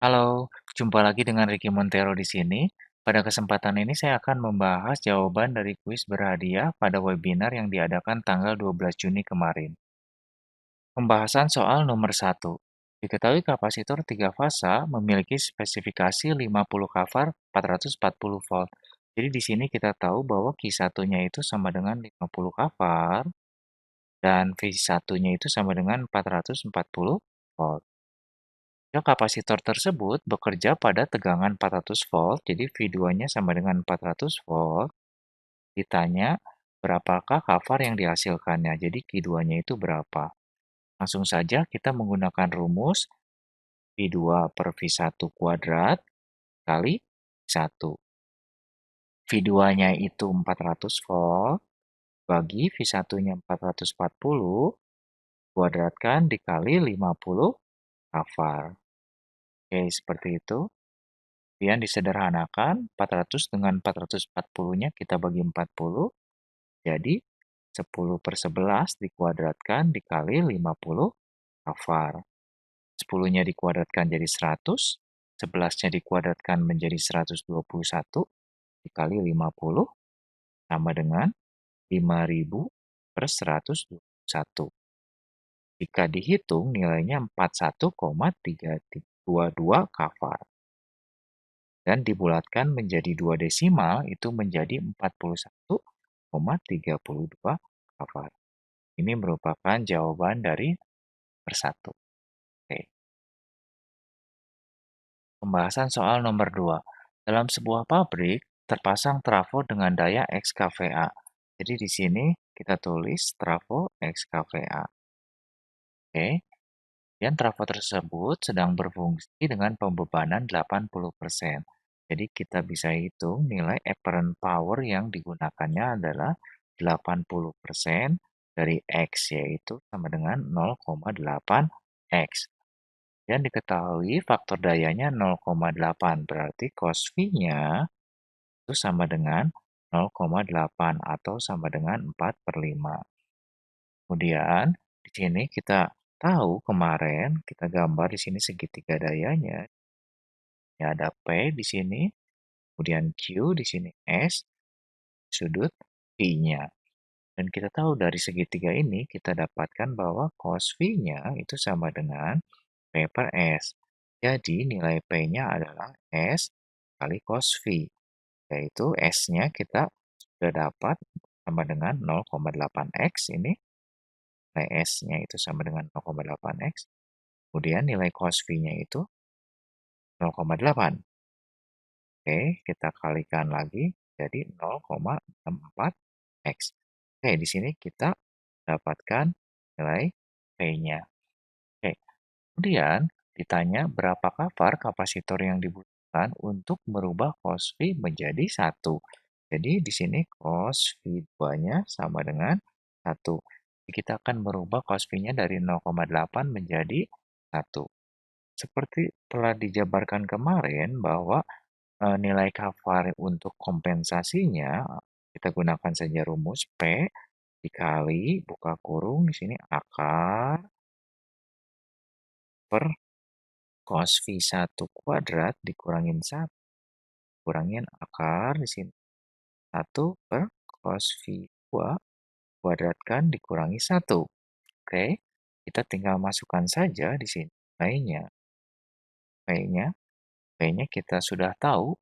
Halo, jumpa lagi dengan Ricky Montero di sini. Pada kesempatan ini saya akan membahas jawaban dari kuis berhadiah pada webinar yang diadakan tanggal 12 Juni kemarin. Pembahasan soal nomor 1. Diketahui kapasitor 3 fasa memiliki spesifikasi 50 kVAR 440 volt. Jadi di sini kita tahu bahwa Q1-nya itu sama dengan 50 kVAR dan V1-nya itu sama dengan 440 volt. Ya, kapasitor tersebut bekerja pada tegangan 400 volt, jadi V2-nya sama dengan 400 volt. Ditanya, berapakah kafar yang dihasilkannya? Jadi Q2-nya itu berapa? Langsung saja kita menggunakan rumus V2 per V1 kuadrat kali 1. V2-nya itu 400 volt, bagi V1-nya 440, kuadratkan dikali 50 kafar. Oke, seperti itu. Kemudian disederhanakan, 400 dengan 440-nya kita bagi 40, jadi 10/11 dikuadratkan dikali 50 kafar. 10-nya dikuadratkan jadi 100, 11-nya dikuadratkan menjadi 121, dikali 50, sama dengan 5.000/121. Jika dihitung, nilainya 41,322 kafar. Dan dibulatkan menjadi 2 desimal, itu menjadi 41,32 kafar. Ini merupakan jawaban dari persatu. Oke. Pembahasan soal nomor 2. Dalam sebuah pabrik, terpasang trafo dengan daya X kVA. Jadi di sini kita tulis trafo X kVA. Oke. Dan trafo tersebut sedang berfungsi dengan pembebanan 80%. Jadi kita bisa hitung nilai apparent power yang digunakannya adalah 80% dari X, yaitu sama dengan 0,8 X. Dan diketahui faktor dayanya 0,8, berarti cos V-nya itu sama dengan 0,8 atau sama dengan 4/5. Kemudian di sini kita tahu kemarin kita gambar di sini segitiga dayanya. Ya, ada P di sini, kemudian Q di sini S, sudut V-nya. Dan kita tahu dari segitiga ini kita dapatkan bahwa cos V-nya itu sama dengan P per S. Jadi nilai P-nya adalah S kali cos V, yaitu S-nya kita sudah dapat sama dengan 0,8 X ini. Nilai S-nya itu sama dengan 0,8 X. Kemudian nilai cos V-nya itu 0,8. Oke, kita kalikan lagi jadi 0,64 X. Oke, di sini kita dapatkan nilai P-nya. Oke, kemudian ditanya berapakah var kapasitor yang dibutuhkan untuk merubah cos V menjadi 1. Jadi di sini cos V2-nya sama dengan 1. Kita akan merubah cos V-nya dari 0,8 menjadi 1. Seperti telah dijabarkan kemarin bahwa nilai kafar untuk kompensasinya, kita gunakan saja rumus P dikali buka kurung di sini akar per cos V1 kuadrat dikurangin 1, kurangin akar di sini 1 per cos V2 kuadratkan dikurangi 1. Oke, kita tinggal masukkan saja di sini nilainya. Nilainya, nilainya kita sudah tahu,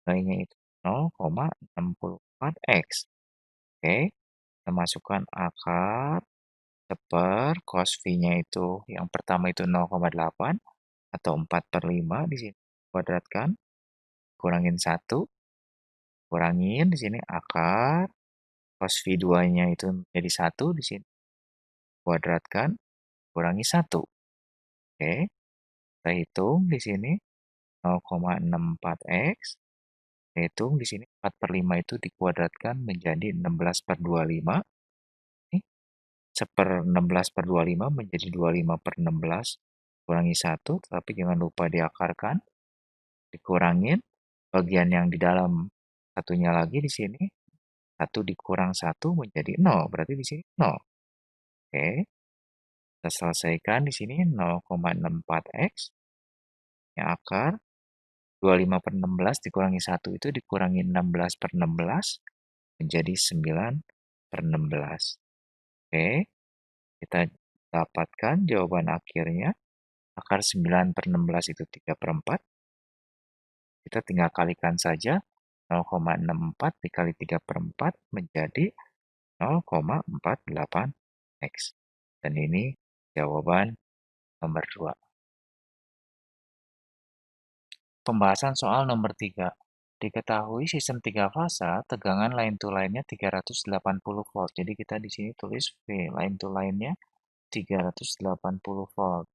nilainya itu 0,64 X. Oke, kita masukkan akar per cos V-nya itu yang pertama itu 0,8 atau 4/5 di sini. Kuadratkan, kurangin 1, kurangin di sini akar cos V2-nya itu menjadi 1 di sini. Kuadratkan, kurangi 1. Oke, kita hitung di sini 0,64 X. Kita hitung di sini 4/5 itu dikuadratkan menjadi 16/25. Ini 1/16/25 menjadi 25/16 kurangi 1, tapi jangan lupa diakarkan, dikurangin bagian yang di dalam satunya lagi di sini, 1 dikurang 1 menjadi 0, berarti di sini 0. Oke, kita selesaikan di sini 0,64 X. Ya, akar 25/16 dikurangi 1 itu dikurangi 16/16 menjadi 9/16. Oke, kita dapatkan jawaban akhirnya. Akar 9/16 itu 3/4. Kita tinggal kalikan saja. 0,64 dikali 3/4 menjadi 0,48 X. Dan ini jawaban nomor 2. Pembahasan soal nomor 3. Diketahui sistem 3 fasa, tegangan line to line-nya 380 volt. Jadi kita di sini tulis V, line to line-nya 380 volt.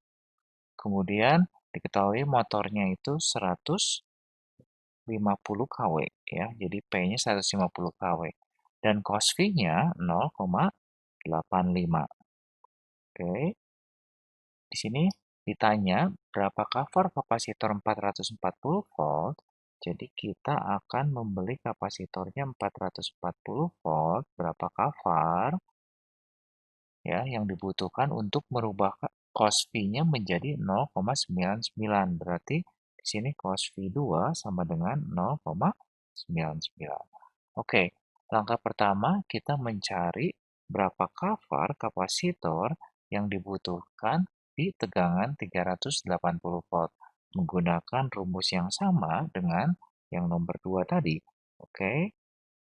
Kemudian diketahui motornya itu 150 kW ya. Jadi P-nya 150 kW dan cos V-nya 0,85. Oke. Di sini ditanya berapa cover kapasitor 440 volt. Jadi kita akan membeli kapasitornya 440 volt, berapa cover ya yang dibutuhkan untuk merubah cos V-nya menjadi 0,99. Berarti di sini cos V2 sama dengan 0,99. Oke, langkah pertama kita mencari berapa cover kapasitor yang dibutuhkan di tegangan 380 volt menggunakan rumus yang sama dengan yang nomor 2 tadi. Oke,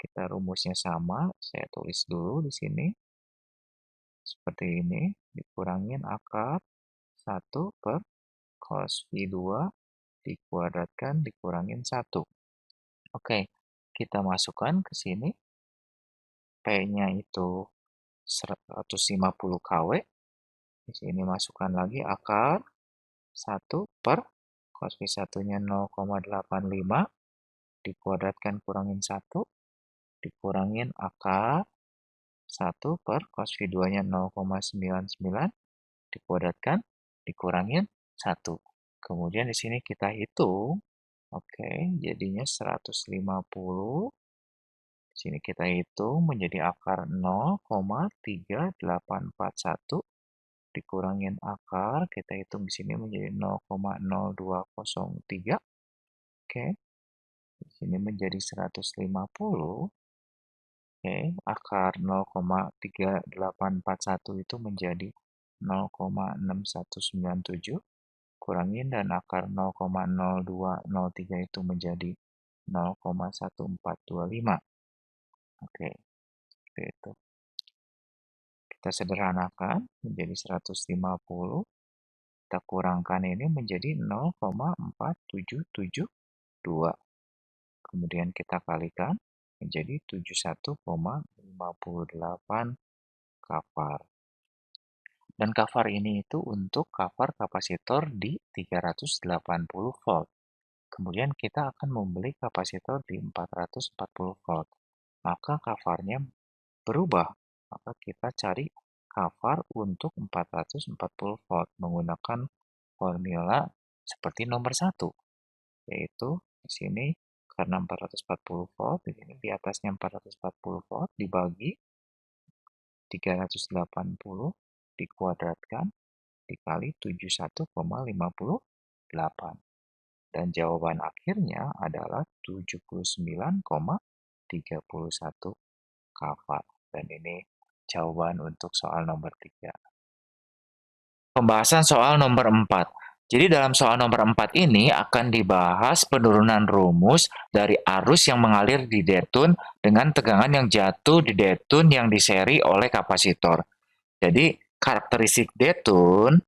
kita rumusnya sama, saya tulis dulu di sini. Seperti ini, dikurangin akar 1 per cos V2 dikuadratkan dikurangin 1. Oke, kita masukkan ke sini. P-nya itu 150 kW. Di sini masukkan lagi akar 1 per cos V1-nya 0,85 dikuadratkan kurangin 1 dikurangin akar 1 per cos V2-nya 0,99 dikuadratkan dikurangin 1. Kemudian di sini kita hitung. Oke, jadinya 150. Di sini kita hitung menjadi akar 0,3841 dikurangin akar, kita hitung di sini menjadi 0,0203. Oke. Di sini menjadi 150. Oke, akar 0,3841 itu menjadi 0,6197 kurangin dan akar 0,0203 itu menjadi 0,1425. Oke, seperti itu. Kita sederhanakan menjadi 150. Kita kurangkan ini menjadi 0,4772. Kemudian kita kalikan menjadi 71,58 kvar. Dan kvar ini itu untuk kvar kapasitor di 380 volt. Kemudian kita akan membeli kapasitor di 440 volt. Maka kafarnya berubah. Maka kita cari kvar untuk 440 volt menggunakan formula seperti nomor 1. Yaitu di sini karena 440 volt, di sini di atasnya 440 volt dibagi 380 dikuadratkan dikali 71,58. Dan jawaban akhirnya adalah 79,31 kvar. Dan ini jawaban untuk soal nomor 3. Pembahasan soal nomor 4. Jadi dalam soal nomor 4 ini akan dibahas penurunan rumus dari arus yang mengalir di detun dengan tegangan yang jatuh di detun yang diseri oleh kapasitor. Jadi karakteristik detun,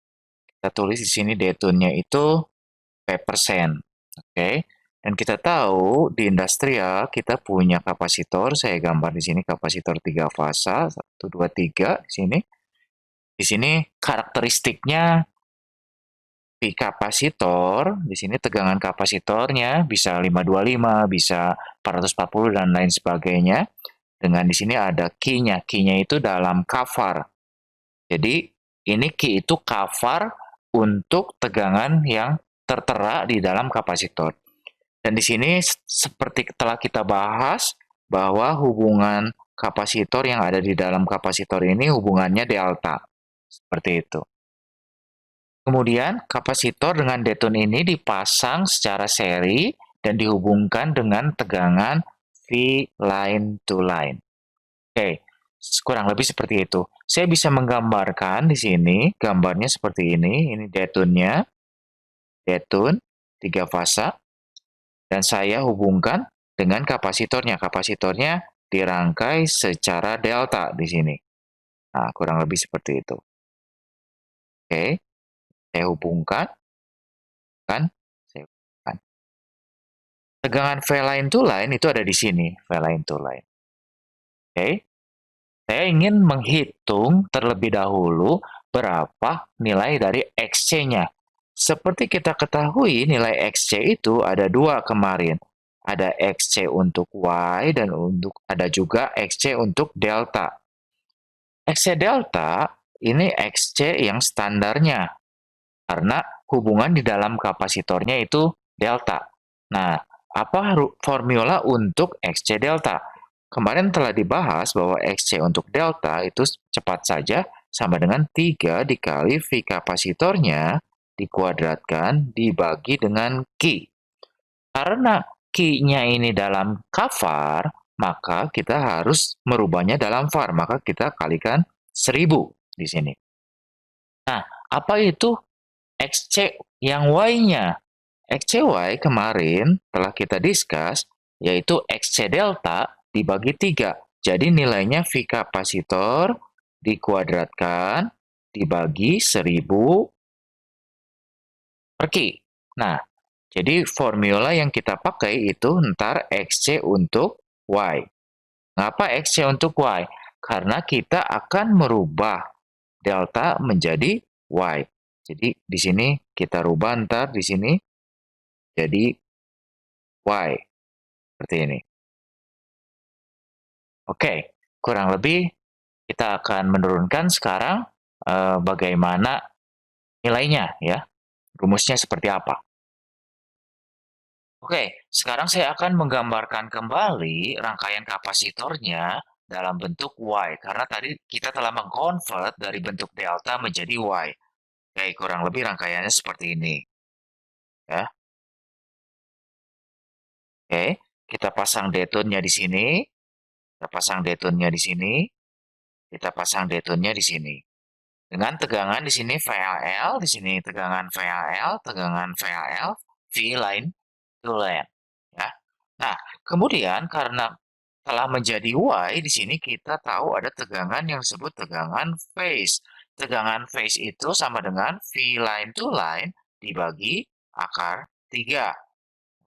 kita tulis di sini detunnya itu P%. Oke. Dan kita tahu di industrial kita punya kapasitor, saya gambar di sini kapasitor 3 fasa, 1, 2, 3 di sini. Di sini karakteristiknya di kapasitor, di sini tegangan kapasitornya bisa 525, bisa 440 dan lain sebagainya. Dengan di sini ada Q-nya. Q-nya itu dalam kvar. Jadi ini Q itu kvar untuk tegangan yang tertera di dalam kapasitor. Dan di sini seperti telah kita bahas bahwa hubungan kapasitor yang ada di dalam kapasitor ini hubungannya delta. Seperti itu. Kemudian, kapasitor dengan detun ini dipasang secara seri dan dihubungkan dengan tegangan V line to line. Oke, kurang lebih seperti itu. Saya bisa menggambarkan di sini, gambarnya seperti ini detunnya, detun, 3 fasa, dan saya hubungkan dengan kapasitornya. Kapasitornya dirangkai secara delta di sini. Nah, kurang lebih seperti itu. Oke, saya hubungkan, kan? Saya hubungkan. Tegangan V line to line itu ada di sini, V line to line. Oke, saya ingin menghitung terlebih dahulu berapa nilai dari XC-nya. Seperti kita ketahui, nilai XC itu ada dua kemarin. Ada XC untuk Y dan ada juga XC untuk delta. XC delta ini XC yang standarnya, karena hubungan di dalam kapasitornya itu delta. Nah, apa formula untuk XC delta? Kemarin telah dibahas bahwa XC untuk delta itu cepat saja sama dengan 3 dikali V kapasitornya dikuadratkan dibagi dengan Q. Karena Q-nya ini dalam kvar, maka kita harus merubahnya dalam var. Maka kita kalikan 1000 di sini. Nah, apa itu XC yang Y-nya? XCY kemarin telah kita discuss, yaitu XC delta dibagi 3. Jadi nilainya V kapasitor dikuadratkan dibagi 1000 per Q. Nah, jadi formula yang kita pakai itu ntar XC untuk Y. Kenapa XC untuk Y? Karena kita akan merubah delta menjadi Y. Jadi di sini kita rubah ntar di sini jadi Y. Seperti ini. Oke, kurang lebih kita akan menurunkan sekarang bagaimana nilainya ya. Rumusnya seperti apa. Oke, sekarang saya akan menggambarkan kembali rangkaian kapasitornya dalam bentuk Y, karena tadi kita telah mengkonvert dari bentuk delta menjadi Y. Oke, kurang lebih rangkaiannya seperti ini. Ya. Oke, kita pasang detunnya di sini, kita pasang detunnya di sini, kita pasang detunnya di sini. Dengan tegangan di sini VAL, di sini tegangan VAL, tegangan VAL, V line to line. Ya. Nah, kemudian karena telah menjadi Y, di sini kita tahu ada tegangan yang disebut tegangan phase. Tegangan phase itu sama dengan V line to line dibagi akar 3.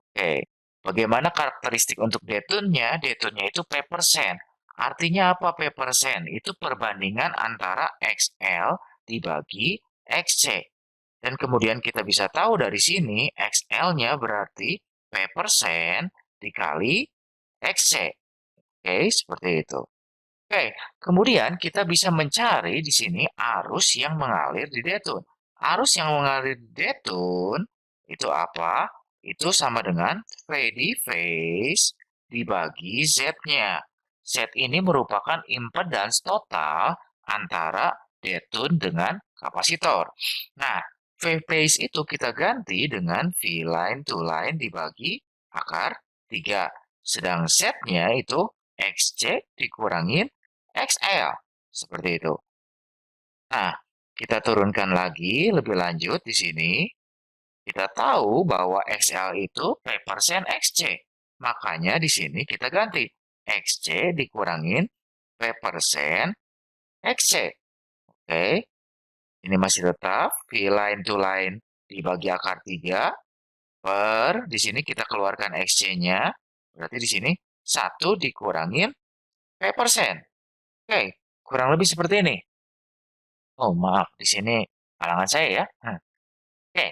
Oke, bagaimana karakteristik untuk detunnya? Detunnya itu P%. Artinya apa P%? Itu perbandingan antara XL dibagi XC. Dan kemudian kita bisa tahu dari sini XL-nya berarti P% dikali XC. Oke, seperti itu. Oke, kemudian kita bisa mencari di sini arus yang mengalir di detun. Arus yang mengalir di detun itu apa? Itu sama dengan V di phase dibagi Z-nya. Z ini merupakan impedans total antara detun dengan kapasitor. Nah, V phase itu kita ganti dengan V line to line dibagi akar 3. Sedang Z-nya itu XC dikurangin XL. Seperti itu. Nah, kita turunkan lagi lebih lanjut di sini. Kita tahu bahwa XL itu P% XC. Makanya di sini kita ganti. XC dikurangin P% XC. Oke. Ini masih tetap V line to line dibagi akar 3 per, di sini kita keluarkan XC-nya. Berarti di sini 1 dikurangin P%. Oke, kurang lebih seperti ini. Oh, maaf, di sini halangan saya ya. Oke.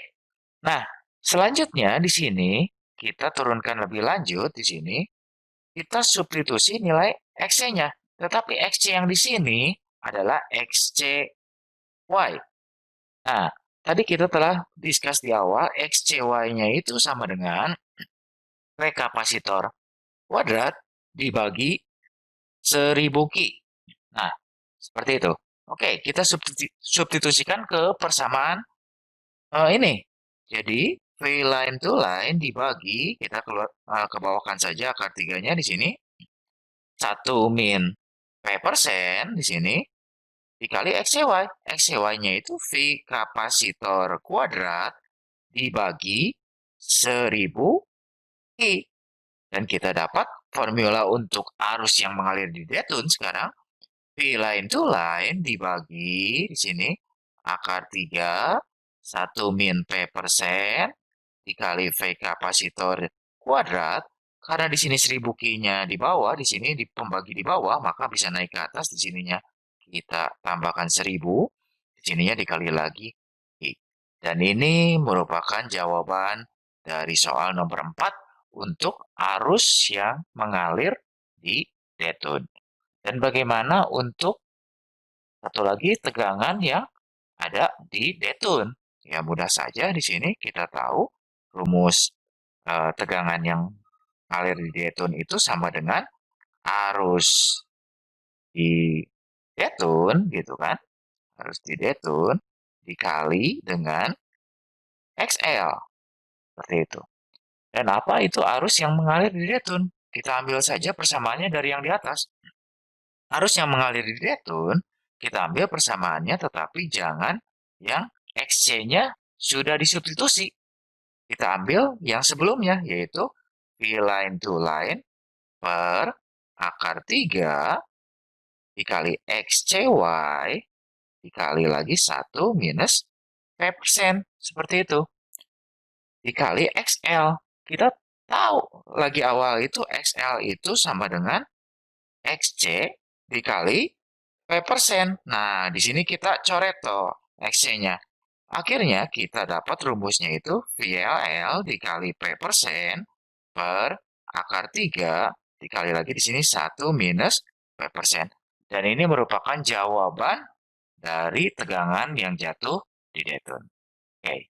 Nah, selanjutnya di sini kita turunkan lebih lanjut di sini, kita substitusi nilai XC-nya. Tetapi XC yang di sini adalah XCY. Nah, tadi kita telah discuss di awal, XCY-nya itu sama dengan V kapasitor kuadrat dibagi 1000 Ki. Nah, seperti itu. Oke, kita substitusikan ke persamaan Ini, jadi V line to line dibagi, kita keluar ke bawahkan saja akar tiganya di sini. 1 min P persen di sini dikali XCY. XCY-nya itu V kapasitor kuadrat dibagi 1000 I. Dan kita dapat formula untuk arus yang mengalir di detun sekarang. V line to line dibagi di sini akar 3 1 min P persen dikali V kapasitor kuadrat. Karena di sini 1000 Q-nya di bawah, di sini di pembagi di bawah, maka bisa naik ke atas. Di sininya kita tambahkan 1000, di sininya dikali lagi Q. Dan ini merupakan jawaban dari soal nomor 4 untuk arus yang mengalir di detun. Dan bagaimana untuk satu lagi tegangan yang ada di detun? Ya mudah saja di sini kita tahu rumus tegangan yang mengalir di detun itu sama dengan arus di detun gitu kan, arus di detun dikali dengan XL seperti itu. Dan apa itu arus yang mengalir di detun? Kita ambil saja persamaannya dari yang di atas. Arus yang mengalir di detun, kita ambil persamaannya tetapi jangan yang XC-nya sudah disubstitusi. Kita ambil yang sebelumnya, yaitu V line to line per akar 3 dikali XCY dikali lagi 1 minus P%. Seperti itu. Dikali XL. Kita tahu lagi awal itu XL itu sama dengan XC dikali P%. Nah, di sini kita coret tuh XC-nya. Akhirnya kita dapat rumusnya itu VLL dikali P% per akar 3 dikali lagi di sini 1 minus P%. Dan ini merupakan jawaban dari tegangan yang jatuh di detun. Oke.